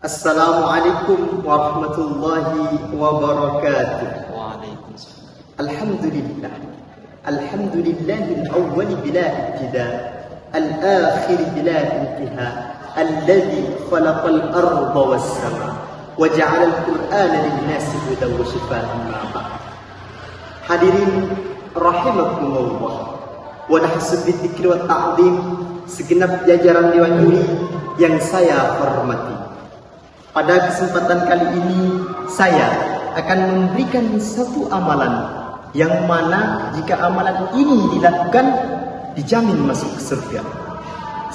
Assalamualaikum warahmatullahi wabarakatuh. Waalaikumsalam. Alhamdulillah. Alhamdulillahil awwal bila ibtida, al-akhir bila intiha, alladhi khalaqal arda was sama wa ja'ala al-Qur'ana lin-nasi hudan wa shifaa'an ma ba'd. Hadirin rahimakumullah. Wa nahsu bidzikri wa ta'zim, segenap jajaran Dewan Juri yang saya hormati. Pada kesempatan kali ini saya akan memberikan satu amalan yang mana jika amalan ini dilakukan dijamin masuk ke surga.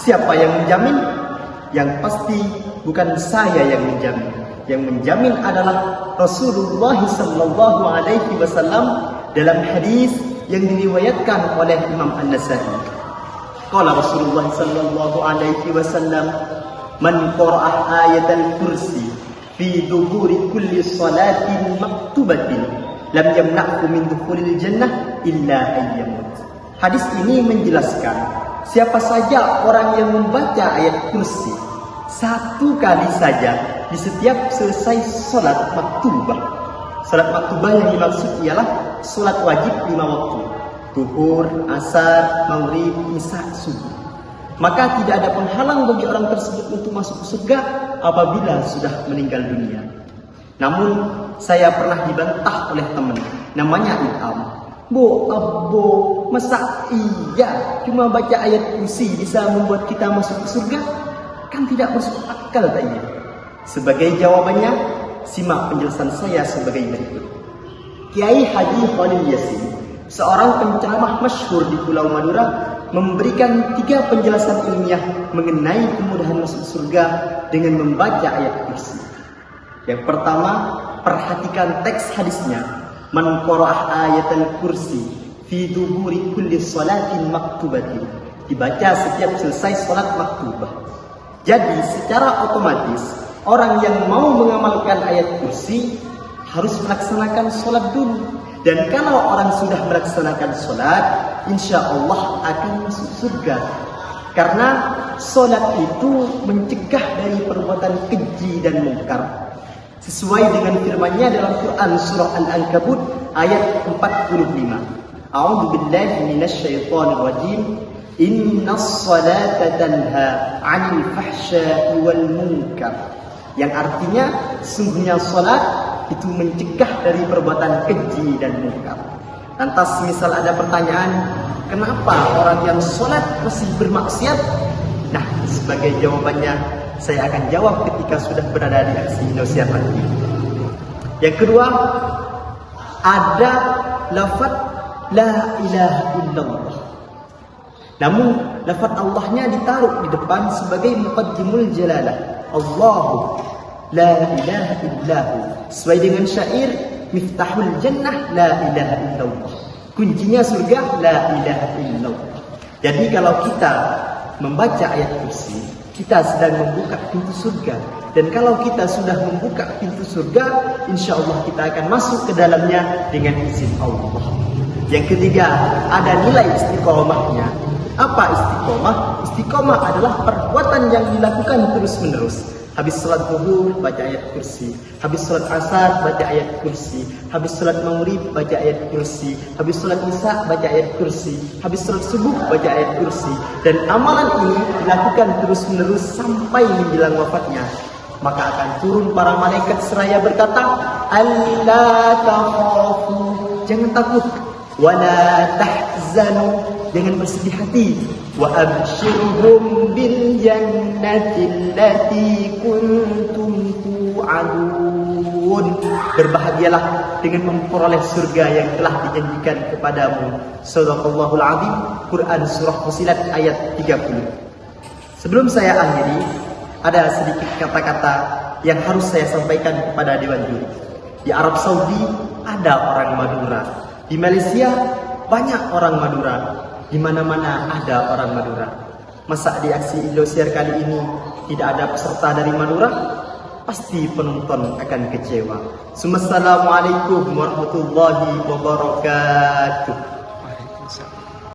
Siapa yang menjamin? Yang pasti bukan saya yang menjamin. Yang menjamin adalah Rasulullah sallallahu alaihi wasallam dalam hadis yang diriwayatkan oleh Imam An-Nasa'i. Qala Rasulullah sallallahu alaihi wasallam, man qara'ah ayatal kursi fi duburi kulli salatin maktubatin lam yamna'hu min dukhulil jannah illa ayyamut. Hadis ini menjelaskan siapa saja orang yang membaca ayat kursi satu kali saja di setiap selesai salat maktubah. Salat maktubah yang dimaksud ialah salat wajib 5 waktu: zuhur, asar, maghrib, isya, subuh. Maka tidak ada penghalang bagi orang tersebut untuk masuk ke surga apabila sudah meninggal dunia. Namun saya pernah dibantah oleh teman, namanya Ilham. Abbo, masa iya cuma baca ayat kursi bisa membuat kita masuk ke surga? Kan tidak masuk akal tanya. Sebagai jawabannya, simak penjelasan saya sebagai berikut. Kiai Haji Khalil Yasin, seorang penceramah masyhur di Pulau Madura, memberikan 3 penjelasan ilmiah mengenai kemudahan masuk surga dengan membaca ayat kursi. Yang pertama, perhatikan teks hadisnya. Man qara'ah ayatal kursi fi duburi kulli salatin maktubatin. Dibaca setiap selesai salat maktubah. Jadi secara otomatis orang yang mau mengamalkan ayat kursi harus melaksanakan salat dulu. Dan kalau orang sudah melaksanakan sholat, insya Allah akan masuk surga. Karena sholat itu mencegah dari perbuatan keji dan mungkar. Sesuai dengan firman-Nya dalam Quran surah Al-Ankabut ayat 45. A'udzu billahi minasyaitonir rajim. Innas salata tanha 'anil fahsya'i wal munkar. Yang artinya sungguhnya sholat itu mencegah dari perbuatan keji dan mungkar. Lantas misal ada pertanyaan, kenapa orang yang sholat masih bermaksiat? Nah, sebagai jawabannya saya akan jawab ketika sudah berada di aksi Indosiar nanti. Yang kedua, ada lafaz la ilaha illallah. Namun lafaz Allahnya ditaruh di depan sebagai muqaddimul jalalah. Allahu la ilaha illahu. Sesuai dengan syair miftahul jannah la ilaha illallah. Kuncinya surga la ilaha illallah. Jadi kalau kita membaca ayat kursi, kita sedang membuka pintu surga. Dan kalau kita sudah membuka pintu surga, insya Allah kita akan masuk ke dalamnya dengan izin Allah. Yang ketiga, ada nilai istiqomahnya. Apa istiqomah? Istiqomah adalah perbuatan yang dilakukan terus-menerus. Habis salat zuhur baca ayat kursi, habis salat asar baca ayat kursi, habis salat maghrib baca ayat kursi, habis salat isya baca ayat kursi, habis salat subuh baca ayat kursi. Dan amalan ini dilakukan terus-menerus sampai menjelang wafatnya. Maka akan turun para malaikat seraya berkata, "Alla takhafu," jangan takut, "wala tahzanu," jangan bersedih hati, wa absyirhum bil jannati allati kuntum tu'adun. Berbahagialah dengan memperoleh surga yang telah dijanjikan kepadamu. Shadaqallahul azim. Quran surah Fussilat ayat 30. Sebelum saya akhiri, ada sedikit kata-kata yang harus saya sampaikan kepada Dewan Juri. Di Arab Saudi ada orang Madura. Di Malaysia banyak orang Madura. Di mana-mana ada orang Madura. Masa di aksi Indosiar kali ini tidak ada peserta dari Madura? Pasti penonton akan kecewa. Assalamualaikum warahmatullahi wabarakatuh.